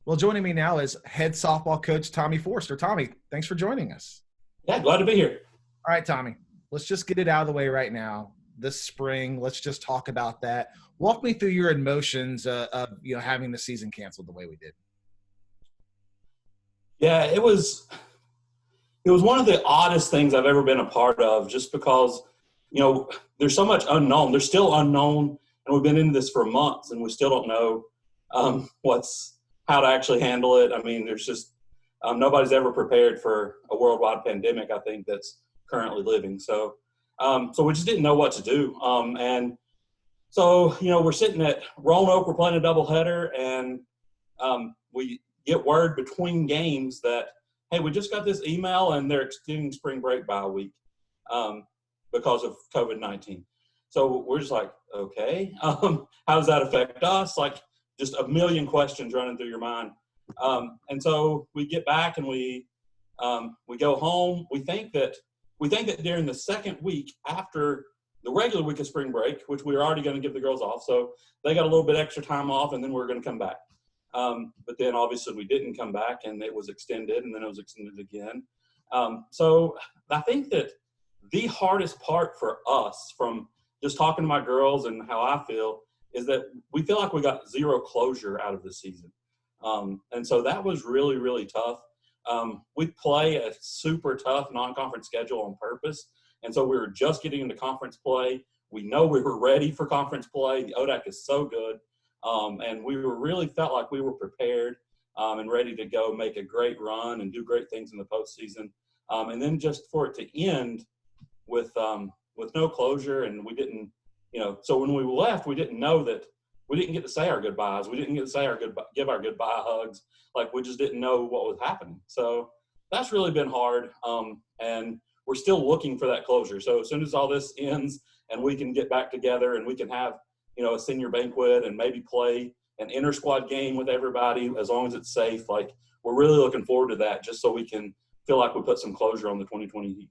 Well, joining me now is head softball coach Tommy Forrester. Tommy, thanks for joining us. Yeah, glad to be here. All right, Tommy, let's just get it out of the way right now. This spring, let's just talk about that. Walk me through your emotions of having the season canceled the way we did. Yeah, it was one of the oddest things I've ever been a part of, just because there's so much unknown. There's still unknown, and we've been in this for months, and we still don't know how to actually handle it. I mean, there's just nobody's ever prepared for a worldwide pandemic, I think, that's currently living. So we just didn't know what to do. And so, we're sitting at Roanoke, we're playing a doubleheader, and we get word between games that, hey, we just got this email and they're extending spring break by a week because of COVID-19. So we're just like, okay, how does that affect us? Like, just a million questions running through your mind. And so we get back and we go home. We think that during the second week after the regular week of spring break, which we were already going to give the girls off, so they got a little bit extra time off, and then we were going to come back. But then obviously we didn't come back, and it was extended, and then it was extended again. So I think that the hardest part for us, from just talking to my girls and how I feel, is that we feel like we got zero closure out of the season. And so that was really, really tough. We play a super tough non-conference schedule on purpose. And so we were just getting into conference play. We know we were ready for conference play. The ODAC is so good. And we really felt like we were prepared and ready to go make a great run and do great things in the postseason. And then just for it to end with no closure, and we didn't, so when we left, we didn't know that we didn't get to say our goodbyes. We didn't get to say give our goodbye hugs. Like, we just didn't know what was happening. So that's really been hard. And we're still looking for that closure. So as soon as all this ends and we can get back together and we can have, a senior banquet and maybe play an inter-squad game with everybody, as long as it's safe, like, we're really looking forward to that, just so we can feel like we put some closure on the 2020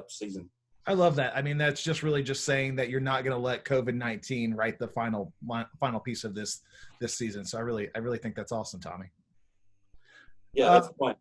season. I love that. I mean, that's just really just saying that you're not going to let COVID-19 write the final piece of this season. So I really think that's awesome, Tommy. Yeah, that's the point.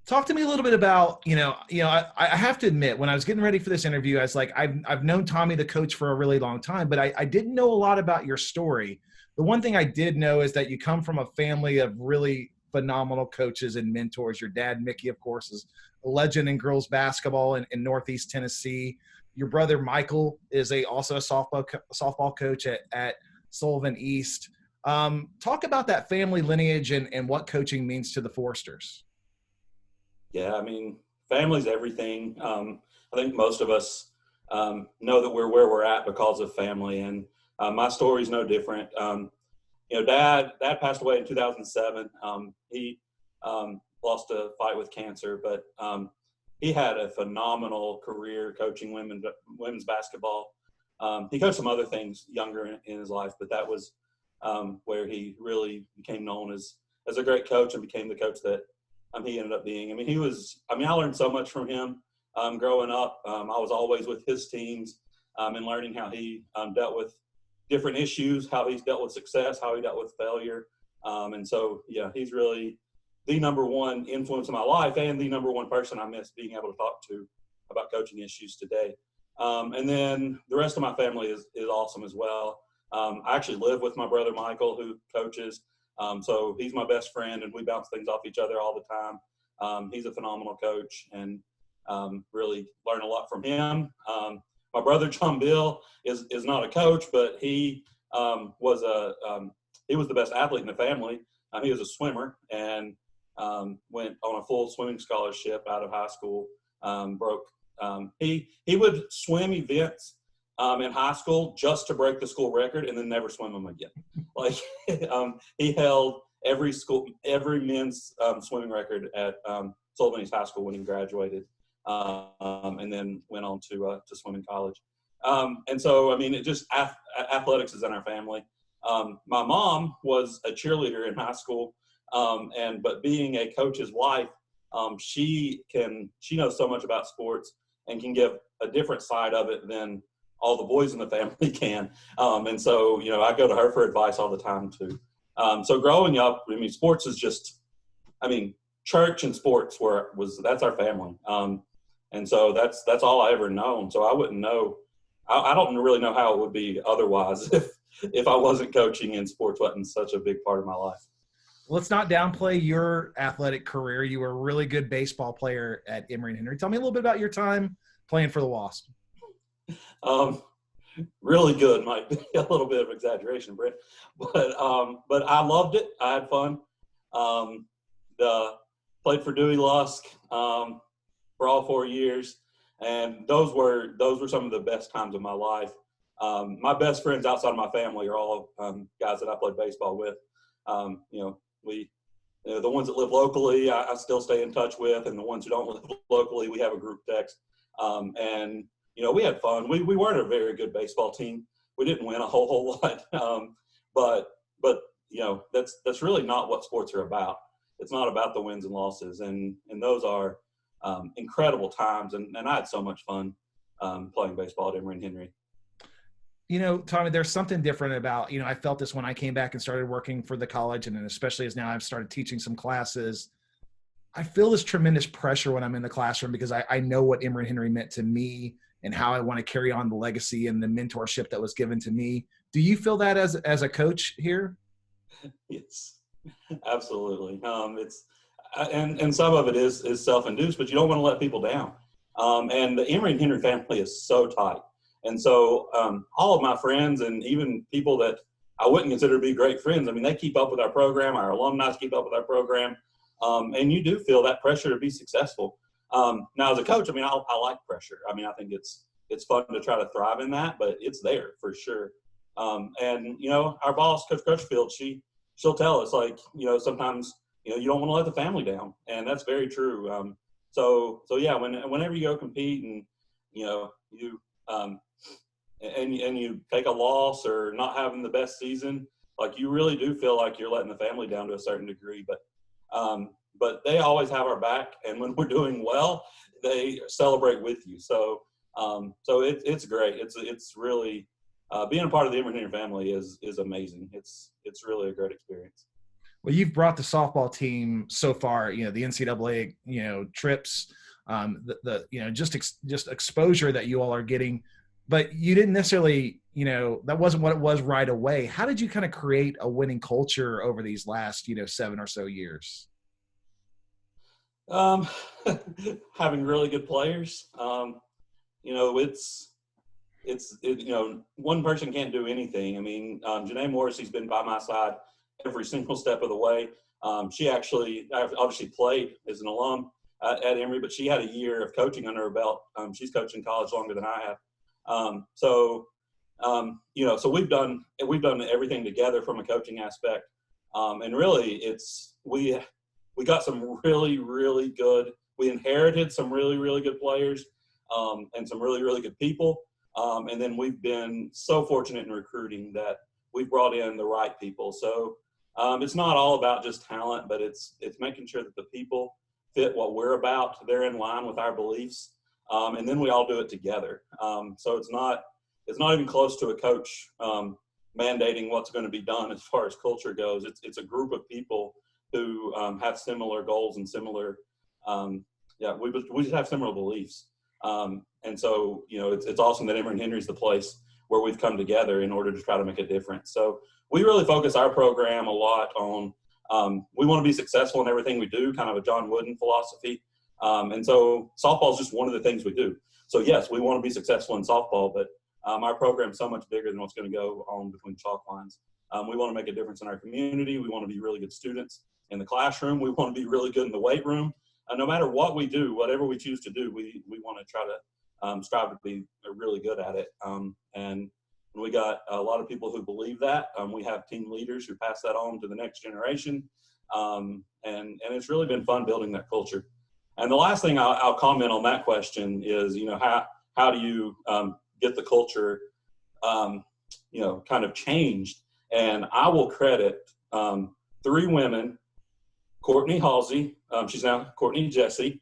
Talk to me a little bit about, I have to admit, when I was getting ready for this interview, I was like, I've known Tommy, the coach, for a really long time, but I didn't know a lot about your story. The one thing I did know is that you come from a family of really phenomenal coaches and mentors. Your dad, Mickey, of course, is a legend in girls basketball in Northeast Tennessee. Your brother, Michael, is also a softball coach at Sullivan East. Talk about that family lineage and what coaching means to the Forresters. Yeah, I mean, family's everything. I think most of us know that we're where we're at because of family, and my story's no different. Dad passed away in 2007. He lost a fight with cancer, but he had a phenomenal career coaching women's basketball. He coached some other things younger in his life, but that was where he really became known as a great coach and became the coach that he ended up being. I mean, I learned so much from him growing up. I was always with his teams and learning how he dealt with different issues, how he's dealt with success, how he dealt with failure. And so, yeah, he's really the number one influence in my life and the number one person I miss being able to talk to about coaching issues today. And then the rest of my family is awesome as well. I actually live with my brother, Michael, who coaches. So he's my best friend, and we bounce things off each other all the time. He's a phenomenal coach, and really learn a lot from him. My brother, John Bill, is not a coach, but he was the best athlete in the family. He was a swimmer and went on a full swimming scholarship out of high school. He would swim events in high school just to break the school record and then never swim them again. Like, he held every men's swimming record at Sullivan East High School when he graduated, and then went on to swim in college. And so, I mean, it just athletics is in our family. My mom was a cheerleader in high school, but being a coach's wife, she knows so much about sports and can give a different side of it than all the boys in the family can. And so, I go to her for advice all the time too. So growing up, I mean, sports is just, I mean, church and sports that's our family. And so that's all I ever known. So I wouldn't know, I don't really know how it would be otherwise if I wasn't coaching and sports wasn't such a big part of my life. Let's not downplay your athletic career. You were a really good baseball player at Emory and Henry. Tell me a little bit about your time playing for the Wasps. Really good might be a little bit of exaggeration, Brent, but I loved it. I had fun. Played for Dewey Lusk for all 4 years, and those were some of the best times of my life. My best friends outside of my family are all guys that I played baseball with. The ones that live locally, I still stay in touch with, and the ones who don't live locally, we have a group text. And we had fun. We weren't a very good baseball team. We didn't win a whole lot, but that's really not what sports are about. It's not about the wins and losses, and those are incredible times. And I had so much fun playing baseball at Emory and Henry. Tommy, there's something different about, I felt this when I came back and started working for the college, and then especially as now I've started teaching some classes. I feel this tremendous pressure when I'm in the classroom because I know what Emory and Henry meant to me and how I want to carry on the legacy and the mentorship that was given to me. Do you feel that as a coach here? Yes, absolutely. And some of it is self-induced, but you don't want to let people down. And the Emory and Henry family is so tight. And so all of my friends and even people that I wouldn't consider to be great friends, I mean, they keep up with our program. Our alumni keep up with our program. And you do feel that pressure to be successful. Now, as a coach, I mean, I like pressure. I mean, I think it's fun to try to thrive in that, but it's there for sure. And our boss, Coach Crutchfield, she'll tell us, like, sometimes, you don't want to let the family down. And that's very true. So yeah, whenever you go compete and, and you take a loss or not having the best season, like, you really do feel like you're letting the family down to a certain degree. But they always have our back, and when we're doing well, they celebrate with you. So it's great. It's really being a part of the Emory Henry family is amazing. It's really a great experience. Well, you've brought the softball team so far, the NCAA, trips, just exposure that you all are getting, but you didn't necessarily, that wasn't what it was right away. How did you kind of create a winning culture over these last, 7 or so years? Having really good players. One person can't do anything. I mean, Janae Morrissey's been by my side every single step of the way. She actually obviously played as an alum at Emory, but she had a year of coaching under her belt. She's coached in college longer than I have. So we've done everything together from a coaching aspect. And really we got some really, really good, we inherited some really, really good players and some really, really good people. And then we've been so fortunate in recruiting that we've brought in the right people. So it's not all about just talent, but it's making sure that the people fit what we're about. They're in line with our beliefs. And then we all do it together. So it's not even close to a coach mandating what's going to be done as far as culture goes. It's a group of people who have similar goals and similar, we just have similar beliefs. And so, it's awesome that Emory and Henry is the place where we've come together in order to try to make a difference. So we really focus our program a lot on, we want to be successful in everything we do, kind of a John Wooden philosophy. And so softball is just one of the things we do. So yes, we want to be successful in softball, but our program is so much bigger than what's going to go on between chalk lines. We want to make a difference in our community. We want to be really good students in the classroom. We want to be really good in the weight room. No matter what we do, whatever we choose to do, we want to try to strive to be really good at it. And we got a lot of people who believe that. We have team leaders who pass that on to the next generation. And it's really been fun building that culture. And the last thing I'll comment on that question is, how do you get the culture, kind of changed? And I will credit 3 women, Courtney Halsey, she's now Courtney Jesse,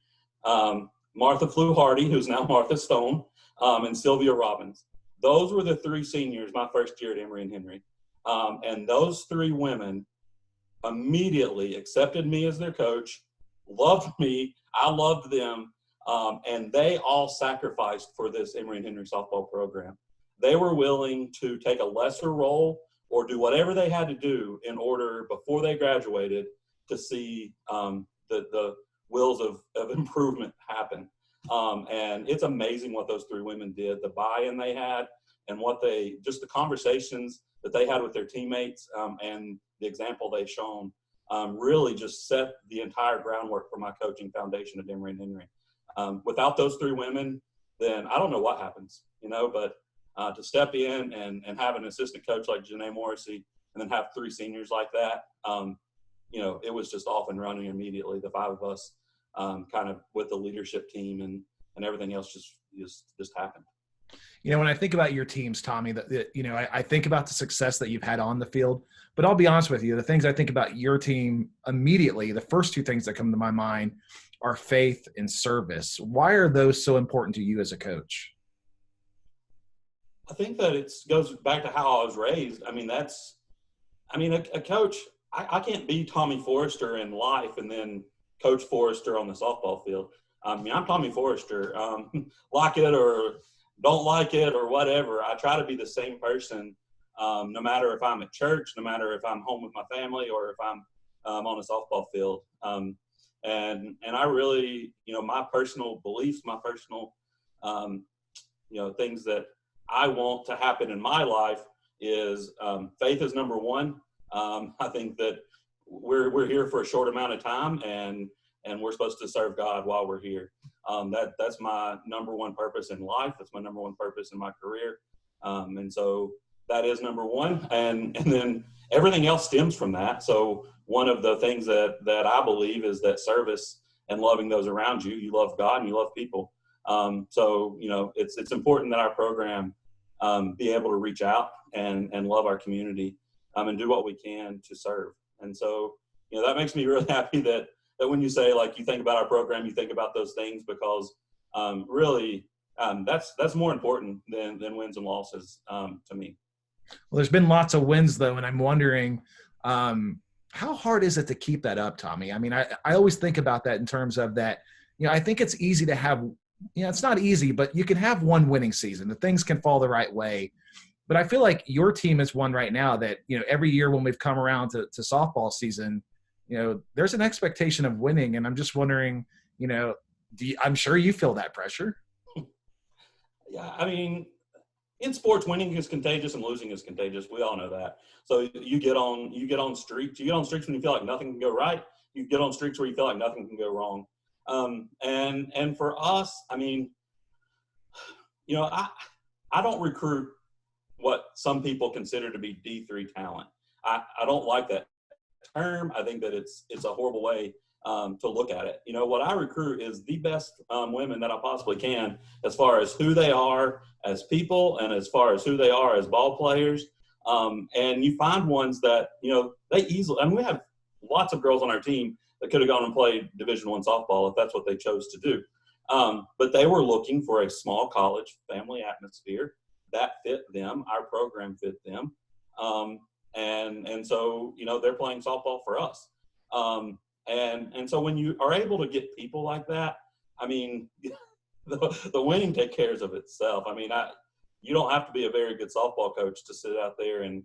Martha Flew Hardy, who's now Martha Stone, and Sylvia Robbins. Those were the 3 seniors my first year at Emory and Henry. And those 3 women immediately accepted me as their coach, loved me. I loved them. And they all sacrificed for this Emory and Henry softball program. They were willing to take a lesser role or do whatever they had to do in order, before they graduated, to see the wheels of improvement happen. And it's amazing what those three women did, the buy-in they had, and just the conversations that they had with their teammates, and the example they've shown, really just set the entire groundwork for my coaching foundation at Emory and Henry. Without those three women, then I don't know what happens, but to step in and have an assistant coach like Janae Morrissey, and then have three seniors like that, it was just off and running immediately. The five of us, kind of with the leadership team and everything else, just happened. When I think about your teams, Tommy, I think about the success that you've had on the field, but I'll be honest with you, the things I think about your team immediately, the first two things that come to my mind are faith and service. Why are those so important to you as a coach? I think that it goes back to how I was raised. A coach, I can't be Tommy Forrester in life and then Coach Forrester on the softball field. I'm Tommy Forrester. Like it or don't like it or whatever, I try to be the same person, no matter if I'm at church, no matter if I'm home with my family, or if I'm on a softball field. And I really, my personal beliefs, my personal, things that I want to happen in my life is faith is number one. I think that we're here for a short amount of time, and we're supposed to serve God while we're here. That's my number one purpose in life. That's my number one purpose in my career. And so that is number one. And then everything else stems from that. So one of the things that I believe is that service and loving those around you, you love God and you love people. So it's important that our program be able to reach out and love our community, and do what we can to serve. And so, that makes me really happy that when you say, like, you think about our program, you think about those things, because really that's more important than wins and losses to me. Well, there's been lots of wins though, and I'm wondering how hard is it to keep that up, Tommy? I always think about that in terms of that. I think it's easy to have. It's not easy, but you can have one winning season. The things can fall the right way. But I feel like your team is one right now that, every year when we've come around to softball season, there's an expectation of winning. And I'm just wondering, I'm sure you feel that pressure. Yeah. In sports, winning is contagious and losing is contagious. We all know that. So you get on streaks. You get on streaks when you feel like nothing can go right. You get on streaks where you feel like nothing can go wrong. And for us, I don't recruit what some people consider to be D3 talent. I don't like that term. I think that it's a horrible way to look at it. What I recruit is the best women that I possibly can, as far as who they are as people and as far as who they are as ball players. And you find ones that, they easily, we have lots of girls on our team that could have gone and played Division I softball if that's what they chose to do. But they were looking for a small college family atmosphere that fit them. Our program fit them. And so, they're playing softball for us. And so when you are able to get people like that, the winning takes care of itself. You don't have to be a very good softball coach to sit out there and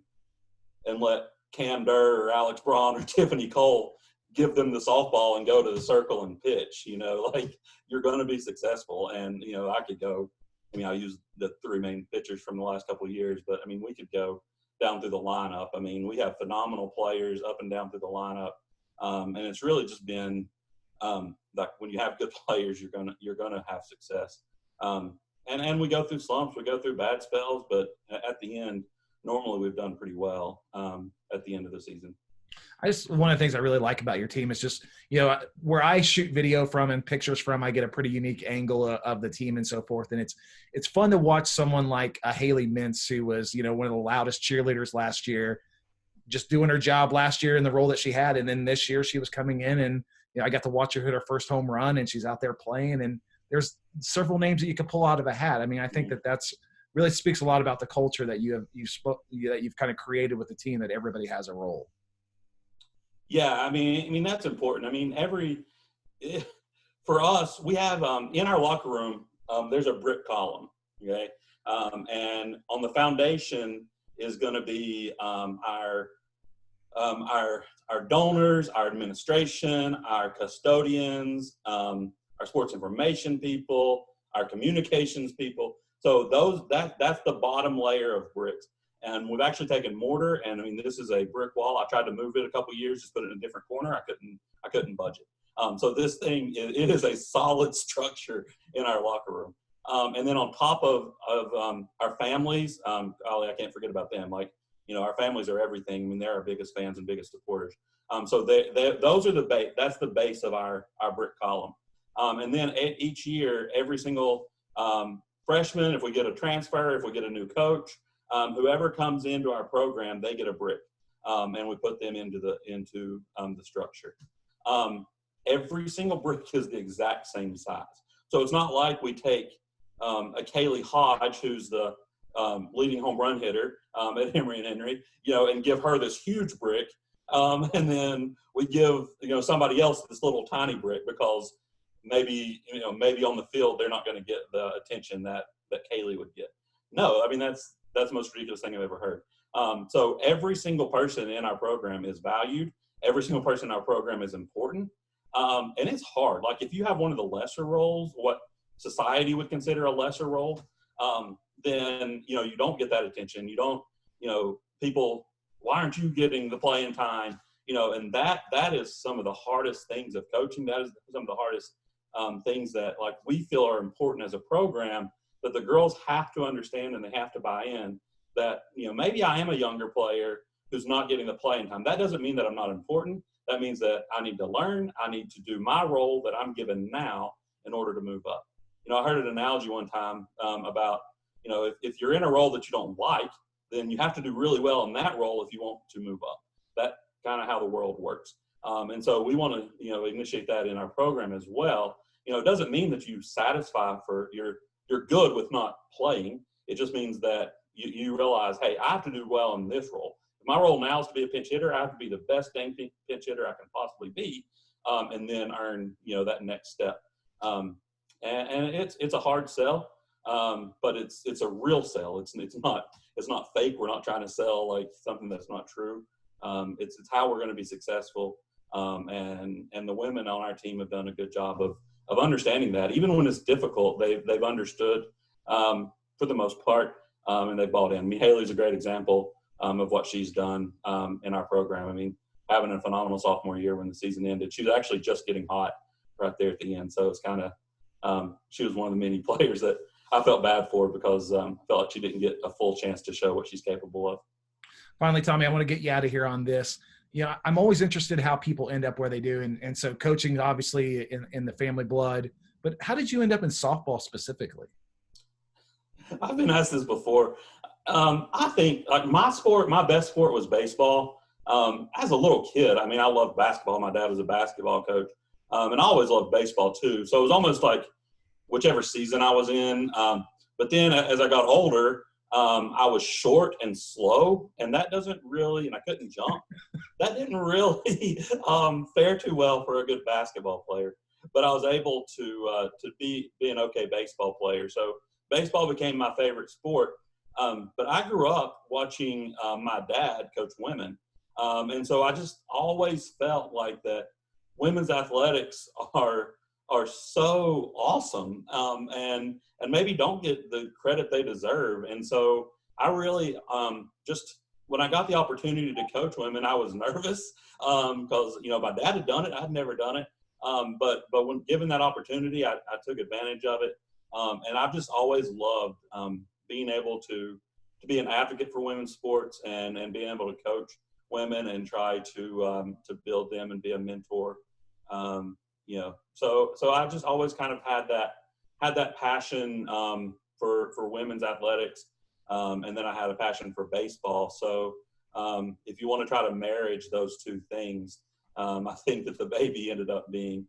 let Cam Durr or Alex Braun or Tiffany Cole give them the softball and go to the circle and pitch. You're going to be successful. And, I could go, I use the three main pitchers from the last couple of years, but we could go down through the lineup. We have phenomenal players up and down through the lineup. And it's really just been like when you have good players, you're gonna have success. And we go through slumps, we go through bad spells, but at the end, normally we've done pretty well at the end of the season. One of the things I really like about your team is just, where I shoot video from and pictures from, I get a pretty unique angle of the team and so forth. And it's fun to watch someone like a Haley Mintz, who was, one of the loudest cheerleaders last year, just doing her job last year in the role that she had. And then this year she was coming in and, I got to watch her hit her first home run, and she's out there playing. And there's several names that you can pull out of a hat. I think that's really speaks a lot about the culture that you've kind of created with the team, that everybody has a role. Yeah, I mean that's important. I mean, for us, we have in our locker room, there's a brick column, okay, and on the foundation is going to be our donors, our administration, our custodians, our sports information people, our communications people. So that's the bottom layer of bricks. And we've actually taken mortar, and I mean, this is a brick wall. I tried to move it a couple of years, just put it in a different corner. I couldn't budget. So this thing, it is a solid structure in our locker room. And then on top of our families, Ollie, I can't forget about them. Like, our families are everything. I mean, they're our biggest fans and biggest supporters. So those are the base. That's the base of our brick column. And then each year, every single freshman, if we get a transfer, if we get a new coach, whoever comes into our program, they get a brick, and we put them into the structure. Every single brick is the exact same size. So it's not like we take a Kaylee Hodge, who's the leading home run hitter at Emory and Henry, and give her this huge brick, and then we give somebody else this little tiny brick because maybe on the field they're not going to get the attention that Kaylee would get. No, I mean that's the most ridiculous thing I've ever heard. So every single person in our program is valued. Every single person in our program is important. And it's hard. Like if you have one of the lesser roles, what society would consider a lesser role, then, you don't get that attention. You don't, people, why aren't you getting the playing time? And that is some of the hardest things of coaching. That is some of the hardest things that like we feel are important as a program, that the girls have to understand and they have to buy in that, maybe I am a younger player who's not getting the playing time. That doesn't mean that I'm not important. That means that I need to learn. I need to do my role that I'm given now in order to move up. I heard an analogy one time about, if you're in a role that you don't like, then you have to do really well in that role if you want to move up. That's kind of how the world works. And so we want to, initiate that in our program as well. It doesn't mean that you satisfy for you're good with not playing. It just means that you realize, hey, I have to do well in this role. If my role now is to be a pinch hitter, I have to be the best dang pinch hitter I can possibly be, and then earn, that next step. And it's a hard sell, but it's a real sell. It's not fake. We're not trying to sell like something that's not true. It's how we're going to be successful. And the women on our team have done a good job of understanding that. Even when it's difficult, they've understood for the most part, and they bought in. I mean, Haley's a great example of what she's done in our program. I mean, having a phenomenal sophomore year when the season ended. She was actually just getting hot right there at the end. So it's kind of she was one of the many players that I felt bad for because I felt like she didn't get a full chance to show what she's capable of. Finally, Tommy, I want to get you out of here on this. I'm always interested in how people end up where they do. And so coaching, obviously, in the family blood. But how did you end up in softball specifically? I've been asked this before. I think like my best sport was baseball. As a little kid, I mean, I loved basketball. My dad was a basketball coach. And I always loved baseball too. So it was almost like whichever season I was in. But then as I got older, I was short and slow, and that doesn't really, and I couldn't jump. That didn't really fare too well for a good basketball player. But I was able to be an okay baseball player. So baseball became my favorite sport. But I grew up watching my dad coach women. And so I just always felt like that women's athletics are so awesome and maybe don't get the credit they deserve. And so I really just when I got the opportunity to coach women, I was nervous because, my dad had done it. I'd never done it. But when given that opportunity, I took advantage of it. And I've just always loved being able to be an advocate for women's sports and being able to coach women and try to build them and be a mentor. So I just always kind of had that passion for women's athletics, and then I had a passion for baseball. So if you want to try to marriage those two things, I think that the baby ended up being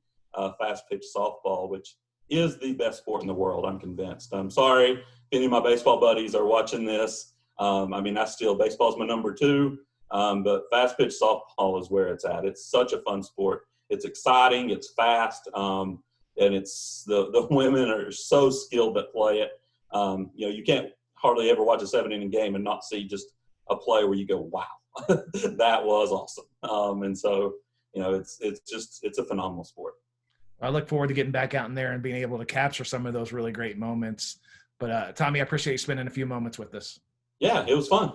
fast pitch softball, which is the best sport in the world. I'm convinced. I'm sorry if any of my baseball buddies are watching this. Baseball is my number 2. But fast pitch softball is where it's at. It's such a fun sport. It's exciting. It's fast. And it's the women are so skilled that play it. You can't hardly ever watch a 7-inning game and not see just a play where you go, wow, that was awesome. And so, it's a phenomenal sport. I look forward to getting back out in there and being able to capture some of those really great moments. But Tommy, I appreciate you spending a few moments with us. Yeah, it was fun.